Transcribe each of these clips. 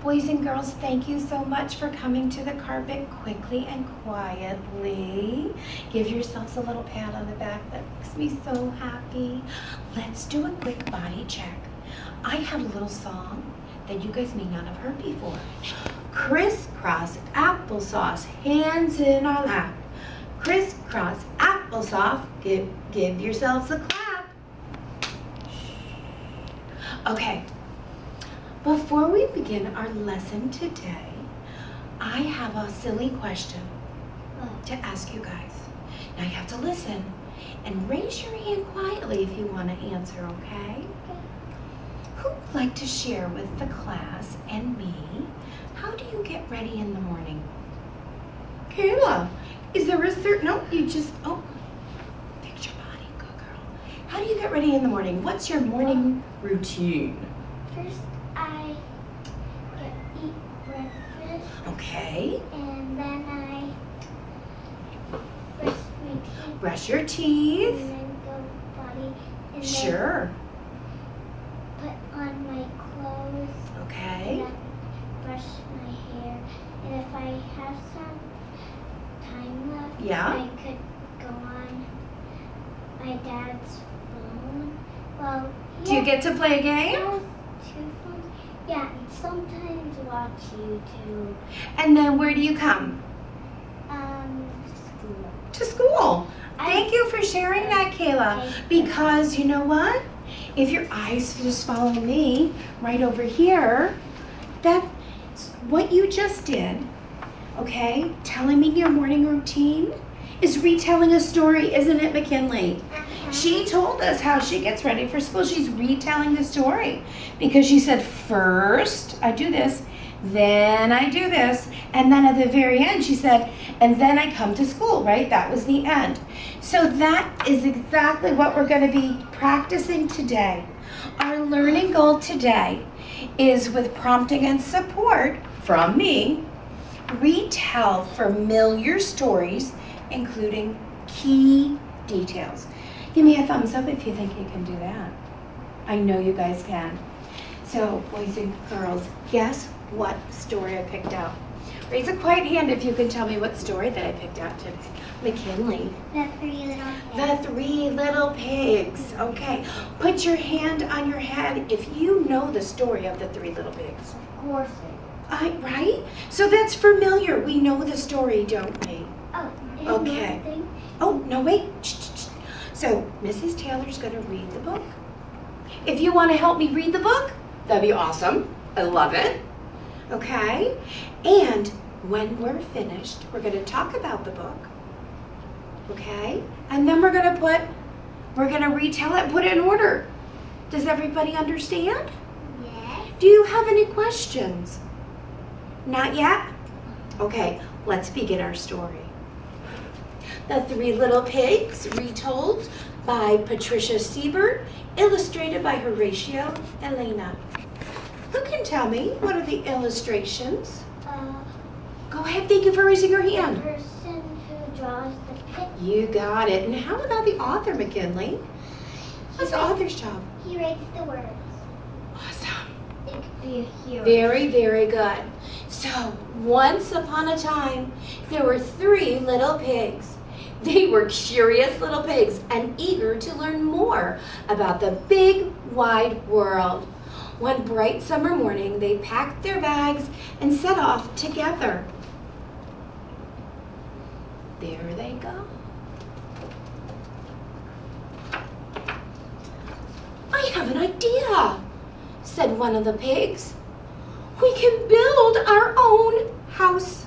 Boys and girls, thank you so much for coming to the carpet quickly and quietly. Give yourselves a little pat on the back. That makes me so happy. Let's do a quick body check. I have a little song that you guys may not have heard before. Crisscross applesauce, hands in our lap. Crisscross applesauce, give yourselves a clap. Okay. Before we begin our lesson today, I have a silly question to ask you guys. Now you have to listen and raise your hand quietly if you want to answer, okay? Who would like to share with the class and me, how do you get ready in the morning? Kayla, is there a certain, no, you just, fix your body, good girl. How do you get ready in the morning? What's your morning routine? First, I eat breakfast. Okay. And then I brush my teeth. Brush your teeth. And then go potty. And Sure. then put on my clothes. Okay. And then brush my hair. And if I have some time left, Yeah. I could go on my dad's phone. Well, Do you get to play a game? has two phones. Yeah, and sometimes watch YouTube. And then where do you come? School. To school. Thank you for sharing that, Kayla. Because you know what? If your eyes just follow me right over here, that's what you just did, okay? Telling me your morning routine is retelling a story, isn't it, McKinley? She told us how she gets ready for school. She's retelling the story because she said, first I do this, then I do this, and then at the very end she said, and then I come to school, right? That was the end. So that is exactly what we're going to be practicing today. Our learning goal today is, with prompting and support from me, retell familiar stories, including key details. Give me a thumbs up if you think you can do that. I know you guys can. So, boys and girls, guess what story I picked out? Raise a quiet hand if you can tell me what story that I picked out today. McKinley. The Three Little Pigs. The Three Little Pigs. Okay. Put your hand on your head if you know the story of the Three Little Pigs. Of course it. Right? So that's familiar. We know the story, don't we? Oh, and Okay. one thing. Oh, no, wait. Shh. So, Mrs. Taylor's going to read the book. If you want to help me read the book, that'd be awesome. I love it. Okay? And when we're finished, we're going to talk about the book. Okay? And then we're going to retell it and put it in order. Does everybody understand? Yes. Do you have any questions? Not yet? Okay, let's begin our story. The Three Little Pigs, retold by Patricia Siebert, illustrated by Horatio Elena. Who can tell me, what are the illustrations? Go ahead, thank you for raising your The hand. person who draws the picture. You got it. And how about the author, McKinley? What's the author's job? He writes the words. Awesome. It could be a hero. Very, very good. So, once upon a time, there were three little pigs. They were curious little pigs and eager to learn more about the big, wide world. One bright summer morning, they packed their bags and set off together. There they go. I have an idea, said one of the pigs. We can build our own house.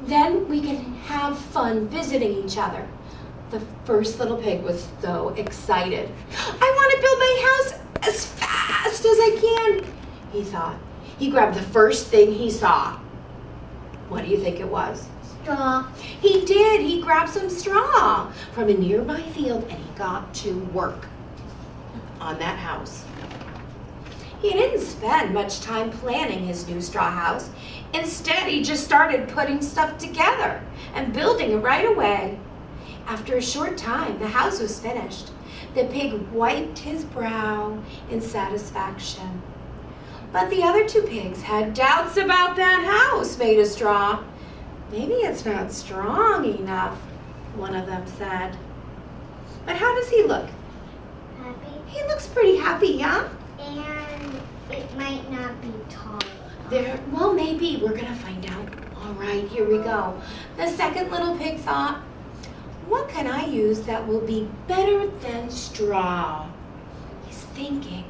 Then we can have fun visiting each other. The first little pig was so excited. I want to build my house as fast as I can, he thought. He grabbed the first thing he saw. What do you think it was? Straw. He did. He grabbed some straw from a nearby field and he got to work on that house. He didn't spend much time planning his new straw house. Instead, he just started putting stuff together and building it right away. After a short time, the house was finished. The pig wiped his brow in satisfaction. But the other two pigs had doubts about that house made of straw. Maybe it's not strong enough, one of them said. But how does he look? Happy. He looks pretty happy, yeah? And it might not be tall enough. Well, maybe. We're going to find out. All right, here we go. The second little pig thought, what can I use that will be better than straw? He's thinking.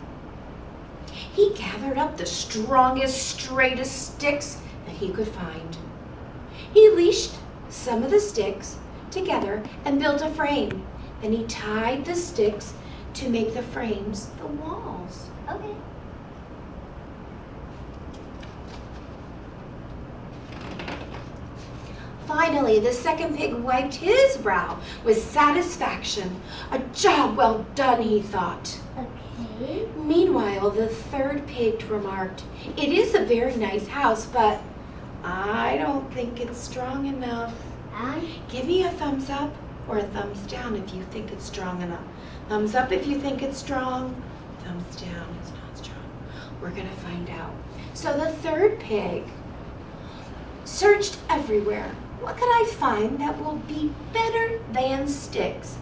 He gathered up the strongest, straightest sticks that he could find. He leashed some of the sticks together and built a frame. Then he tied the sticks to make the frames the walls. Okay. Finally, the second pig wiped his brow with satisfaction. A job well done, he thought. Okay. Meanwhile, the third pig remarked, it is a very nice house, but I don't think it's strong enough. Give me a thumbs up or a thumbs down if you think it's strong enough. Thumbs up if you think it's strong. Thumbs down, it's not strong. We're going to find out. So the third pig searched everywhere. What could I find that will be better than sticks?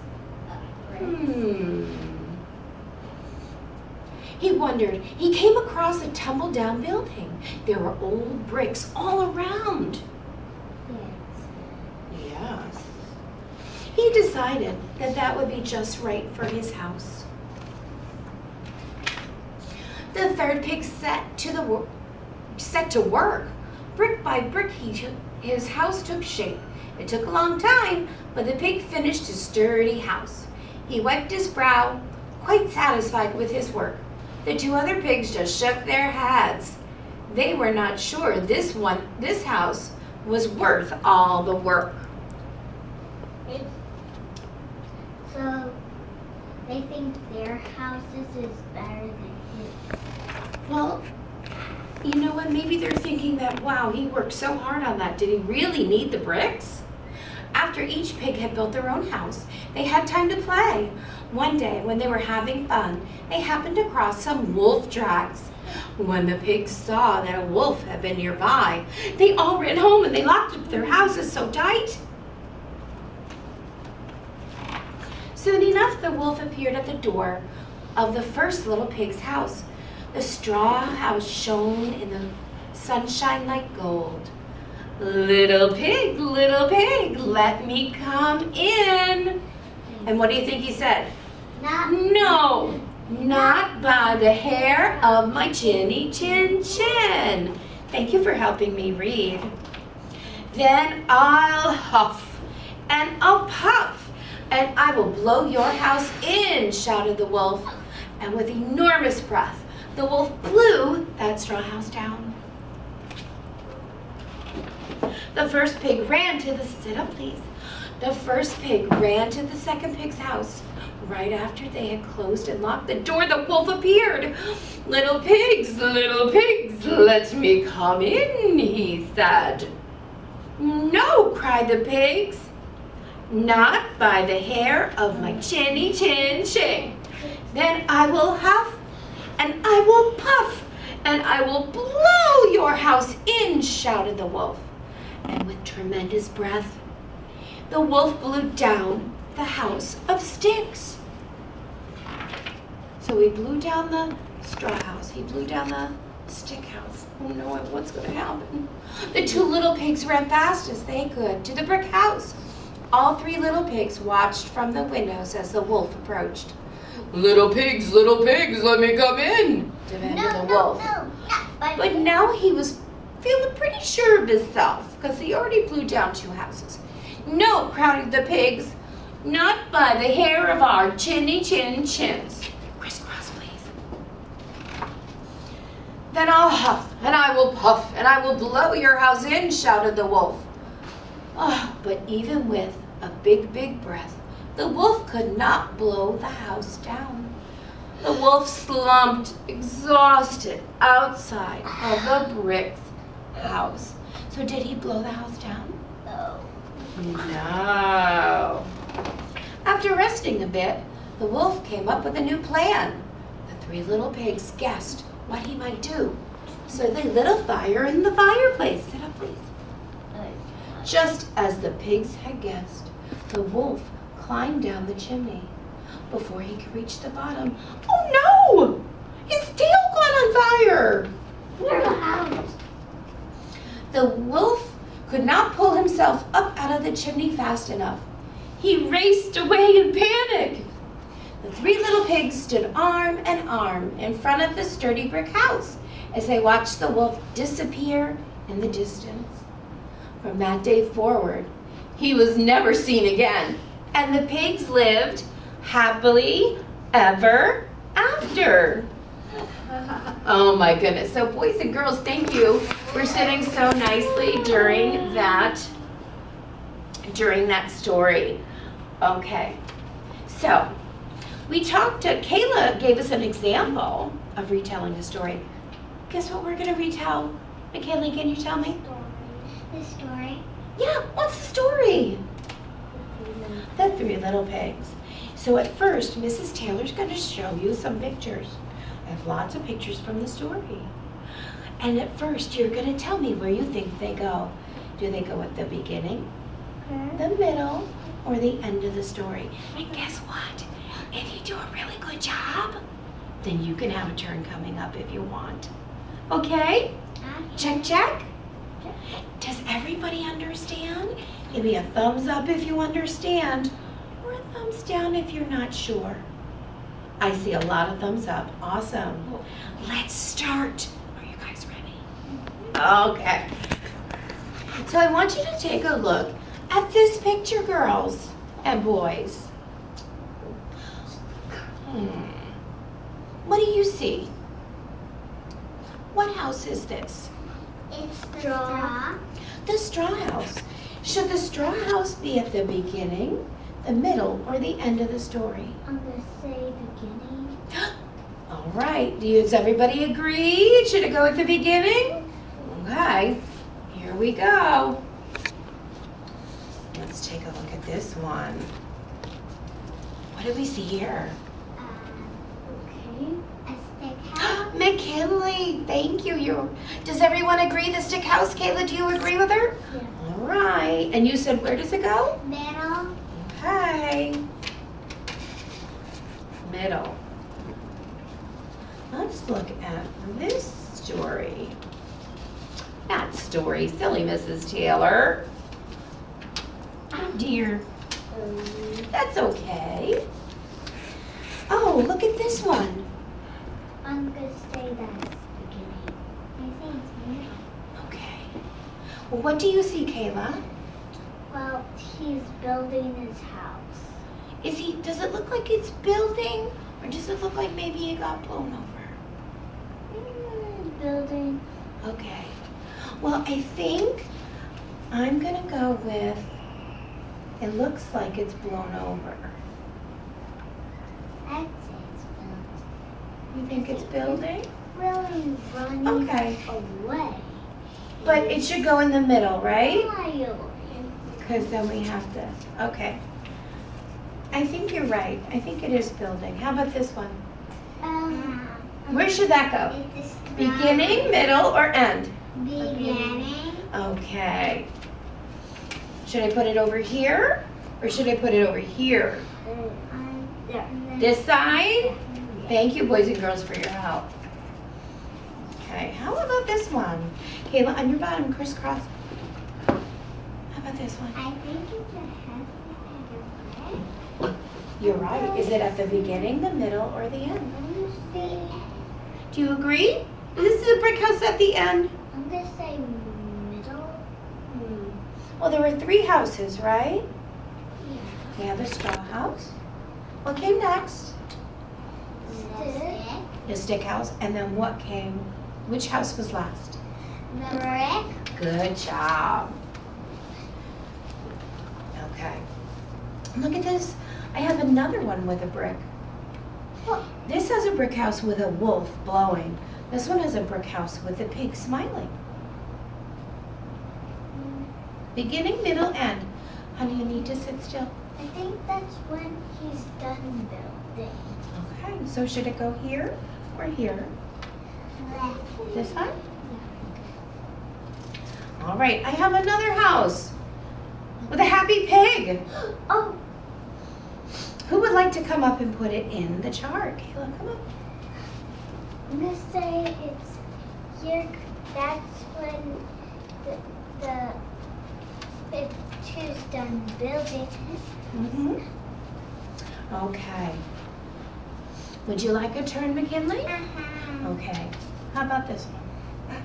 He wondered. He came across a tumble-down building. There were old bricks all around. Yes. He decided that that would be just right for his house. The third pig set to work. Brick by brick, his house took shape. It took a long time, but the pig finished his sturdy house. He wiped his brow, quite satisfied with his work. The two other pigs just shook their heads. They were not sure this house was worth all the work. So they think their houses is better than his. Well, you know what? Maybe they're thinking that, wow, he worked so hard on that. Did he really need the bricks? After each pig had built their own house, they had time to play. One day, when they were having fun, they happened across some wolf tracks. When the pigs saw that a wolf had been nearby, they all ran home and they locked up their houses so tight. Soon enough, the wolf appeared at the door of the first little pig's house. The straw house shone in the sunshine like gold. Little pig, let me come in. And what do you think he said? No, not by the hair of my chinny chin chin. Thank you for helping me read. Then I'll huff and I'll puff and I will blow your house in, shouted the wolf. And with enormous breath, the wolf blew that straw house down. The first pig ran to the, sit up please. The first pig ran to the second pig's house. Right after they had closed and locked the door, the wolf appeared. Little pigs, let me come in, he said. No, cried the pigs. Not by the hair of my chinny chin chin. Then I will huff and I will puff and I will blow your house in, shouted the wolf. And with tremendous breath, the wolf blew down the house of sticks. So he blew down the straw house. He blew down the stick house. Oh no, what's going to happen? The two little pigs ran fast as they could to the brick house. All three little pigs watched from the windows as the wolf approached. Little pigs, let me come in, demanded the wolf. But now he was feeling pretty sure of himself because he already blew down two houses. No, crowded the pigs, not by the hair of our chinny chin chins. Crisscross, please. Then I'll huff and I will puff and I will blow your house in, shouted the wolf. Oh, but even with a big, big breath, the wolf could not blow the house down. The wolf slumped, exhausted, outside of the brick house. So did he blow the house down? No. After resting a bit, the wolf came up with a new plan. The three little pigs guessed what he might do. So they lit a fire in the fireplace. Sit up, please. Just as the pigs had guessed, the wolf climbed down the chimney. Before he could reach the bottom, oh no! His tail caught on fire! The wolf could not pull himself up out of the chimney fast enough. He raced away in panic. The three little pigs stood arm in arm in front of the sturdy brick house as they watched the wolf disappear in the distance. From that day forward, he was never seen again, and the pigs lived happily ever after. Oh my goodness. So boys and girls, thank you for sitting so nicely during that story. Okay. So we talked to, Kayla gave us an example of retelling a story. Guess what we're going to retell? McKinley, can you tell me? The story? Yeah, what's the story? The Three Little Pigs. So at first, Mrs. Taylor's going to show you some pictures. I have lots of pictures from the story. And at first, you're going to tell me where you think they go. Do they go at the beginning, the middle, or the end of the story? And guess what? If you do a really good job, then you can have a turn coming up if you want. Okay? Check, check. Does everybody understand? Give me a thumbs up if you understand, or a thumbs down if you're not sure. I see a lot of thumbs up. Awesome. Let's start. Are you guys ready? Okay. So I want you to take a look at this picture, girls and boys. What do you see? What house is this? It's straw. The straw house. Should the straw house be at the beginning, the middle, or the end of the story? I'm going to say beginning. All right. Does everybody agree? Should it go at the beginning? Okay. Here we go. Let's take a look at this one. What do we see here? Okay. A stick house. McKinley, thank you. Does everyone agree the stick house? Kayla, do you agree with her? Yeah. All right. And you said where does it go? Middle. Okay. Middle. Let's look at this story. That story, silly Mrs. Taylor. Oh dear. That's okay. Oh, look at this one. I'm going to say that's beginning. I think it's middle. Okay. Well, what do you see, Kayla? Well, he's building his house. Does it look like it's building, or does it look like maybe it got blown over? Building. Okay. Well, I think I'm gonna go with, it looks like it's blown over. I'd say it's building. You think it's building? Really running Okay. away. But it should go in the middle, right? Fly Because then we have to, okay. I think you're right. I think it is building. How about this one? Where should that go? It's Beginning, middle, or end? Beginning. Okay. Should I put it over here, or should I put it over here? This side? Thank you, boys and girls, for your help. Okay, how about this one? Kayla, on your bottom, crisscross. How about this one? I think it's a half. You're right. Is it at the beginning, the middle, or the end? I'm going to say, Do you agree? This is a brick house at the end. I'm going to say middle. Well, there were 3 houses, right? Yeah. We have the straw house. What came next? Stick. The stick house. And then what came? Which house was last? The brick. Good job. Okay. Look at this. I have another one with a brick. Look, this has a brick house with a wolf blowing. This one has a brick house with a pig smiling. Beginning, middle, end. Honey, you need to sit still. I think that's when he's done building. Okay, so should it go here or here? Left. This side? All right, I have another house with a happy pig. Oh, Who would like to come up and put it in the chart? Kayla, come up. I'm gonna say it's here. That's when the picture's done building. Mm-hmm. Okay. Would you like a turn, McKinley? Okay. How about this one?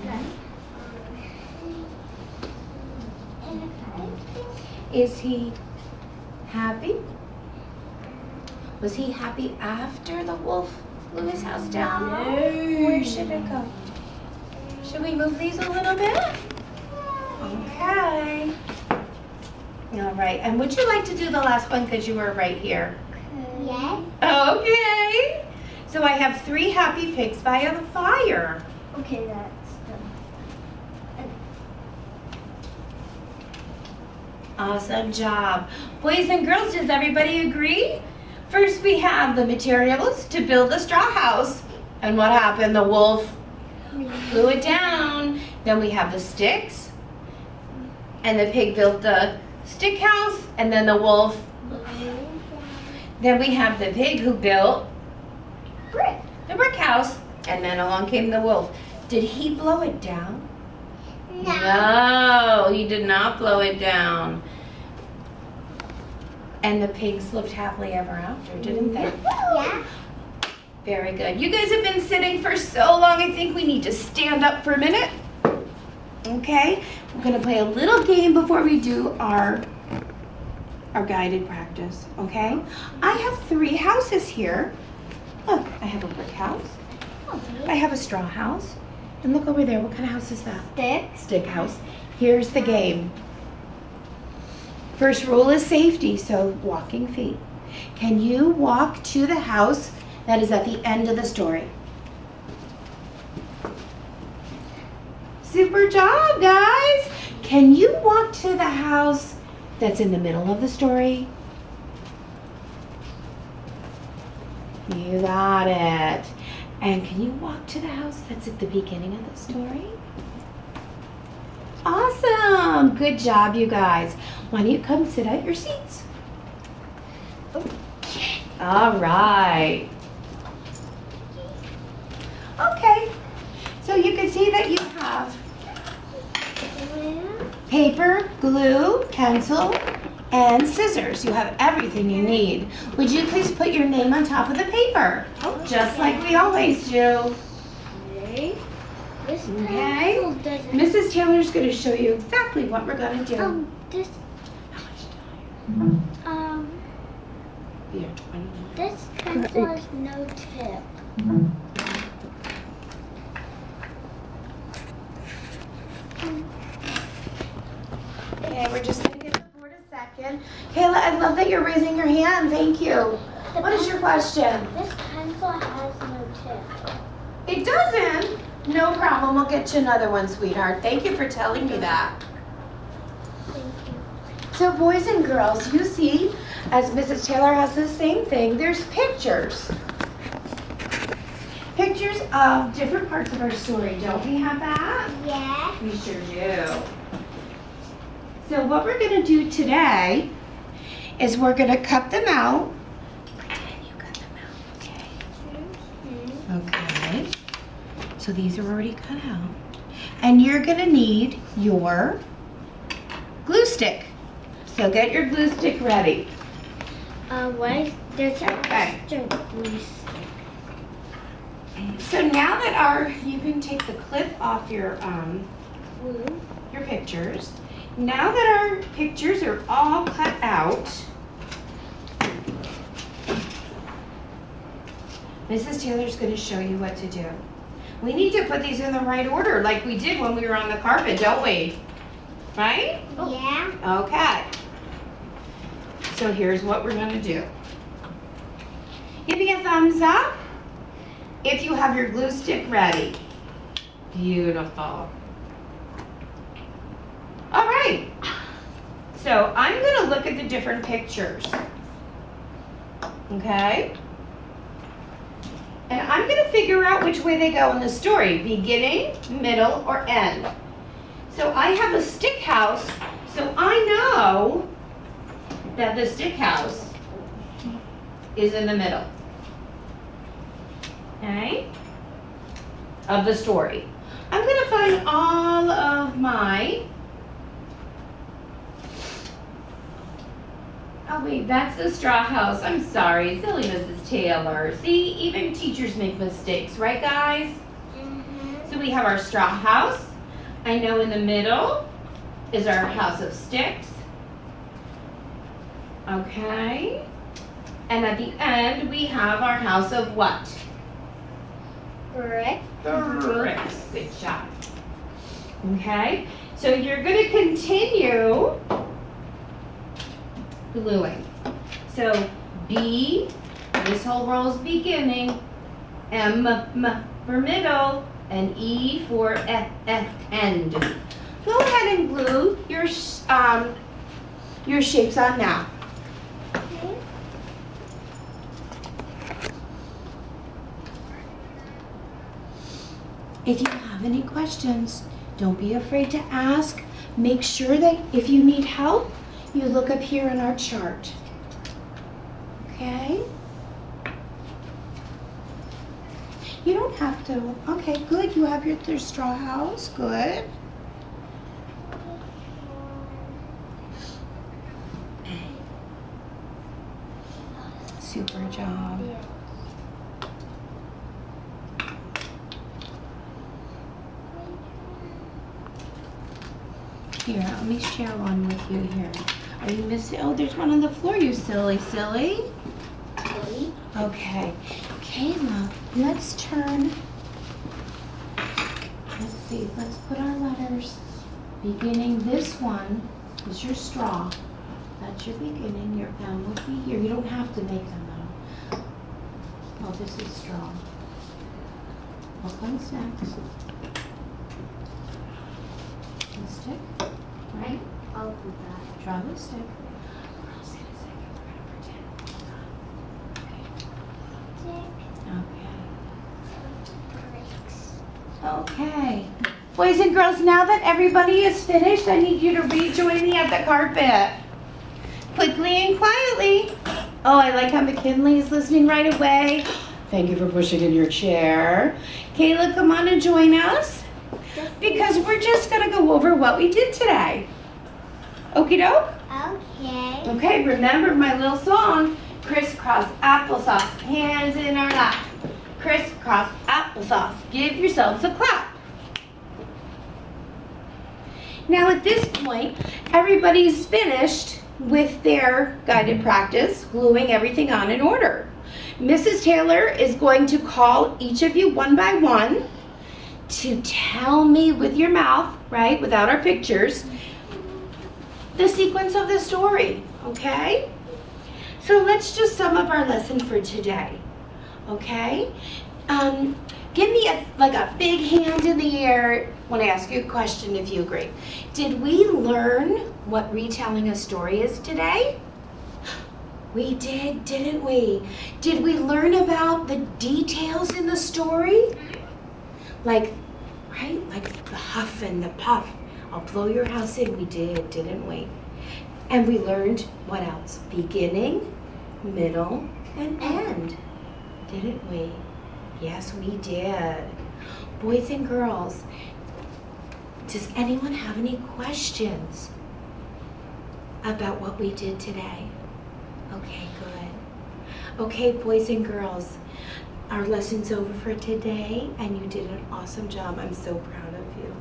Okay. Is he happy? Was he happy after the wolf blew his house down? No. Where should it go? Should we move these a little bit? Okay. All right. And would you like to do the last one because you were right here? Yes. Okay. So I have 3 happy pigs by the fire. Okay, that's done. Awesome job. Boys and girls, does everybody agree? First we have the materials to build the straw house. And what happened? The wolf blew it down. Then we have the sticks. And the pig built the stick house. And then the wolf. Then we have the pig who built the brick house. And then along came the wolf. Did he blow it down? No, he did not blow it down. And the pigs lived happily ever after, didn't they? Yeah. Very good. You guys have been sitting for so long, I think we need to stand up for a minute. Okay? We're going to play a little game before we do our guided practice, okay? I have 3 houses here. Look, I have a brick house. I have a straw house. And look over there, what kind of house is that? Stick house. Here's the game. First rule is safety, so walking feet. Can you walk to the house that is at the end of the story? Super job, guys. Can you walk to the house that's in the middle of the story? You got it. And can you walk to the house that's at the beginning of the story? Awesome. Good job, you guys. Why don't you come sit at your seats? All right. Okay. So you can see that you have paper, glue, pencil, and scissors. You have everything you need. Would you please put your name on top of the paper? Just like we always do. This Okay. pencil doesn't. Mrs. Taylor's going to show you exactly what we're going to do. This How much time? We have 20 minutes. This pencil has no tip. Okay, we're just going to give the board a second. Kayla, I love that you're raising your hand. Thank you. What is your question? This pencil has no tip. It doesn't? No problem. We'll get you another one, sweetheart. Thank you for telling me that. Thank you. So boys and girls, you see, as Mrs. Taylor has the same thing, there's pictures. Pictures of different parts of our story. Don't we have that? Yeah. We sure do. So what we're going to do today is we're going to cut them out. And you cut them out, okay? Okay. So these are already cut out. And you're going to need your glue stick. So get your glue stick ready. There's Okay. extra glue stick. So now that you can take the clip off your Glue. pictures. Now that our pictures are all cut out, Mrs. Taylor's going to show you what to do. We need to put these in the right order like we did when we were on the carpet, don't we? Right? Yeah. Okay. So here's what we're going to do. Give me a thumbs up if you have your glue stick ready. Beautiful. All right. So I'm going to look at the different pictures. Okay? And I'm going to figure out which way they go in the story, beginning, middle, or end. So I have a stick house, so I know that the stick house is in the middle, okay, of the story. I'm going to find all of my, oh wait, that's the straw house. I'm sorry, silly Mrs. Taylor. See, even teachers make mistakes, right guys? So we have our straw house. I know in the middle is our house of sticks. Okay. And at the end, we have our house of what? Brick. Bricks. Good job. Okay. So you're going to continue gluing. So B, this whole row is beginning. M for middle. And E for end. Go ahead and glue your shapes on now. Okay. If you have any questions, don't be afraid to ask. Make sure that if you need help, you look up here in our chart. Okay? You don't have to. Okay, good. You have your straw house. Good. Super job. Here, let me share one with you here. Are you missing? Oh, there's one on the floor, you silly. Okay. Kayla, let's turn. Let's see, let's put our letters. Beginning, this one is your straw. That's your beginning. Your M would be here. You don't have to make them though. Oh, this is straw. What comes next? The stick, right? I'll do that. Draw the stick. Girls, in a second, we're gonna pretend. Okay. Boys and girls, now that everybody is finished, I need you to rejoin me at the carpet. Quickly and quietly. Oh, I like how McKinley is listening right away. Thank you for pushing in your chair. Kayla, come on and join us. Because we're just going to go over what we did today. Okie doke? Okay. Okay, remember my little song. Crisscross applesauce, hands in our lap. Crisscross applesauce, give yourselves a clap. Now at this point, everybody's finished with their guided practice, gluing everything on in order. Mrs. Taylor is going to call each of you one by one to tell me with your mouth, right, without our pictures, the sequence of the story, okay? So let's just sum up our lesson for today, okay? Give me a big hand in the air when I ask you a question if you agree. Did we learn what retelling a story is today? We did, didn't we? Did we learn about the details in the story? Like the huff and the puff. I'll blow your house in. We did, didn't we? And we learned what else? Beginning, middle, and end. Didn't we? Yes, we did. Boys and girls, does anyone have any questions about what we did today? Okay, good. Okay, boys and girls, our lesson's over for today, and you did an awesome job. I'm so proud of you.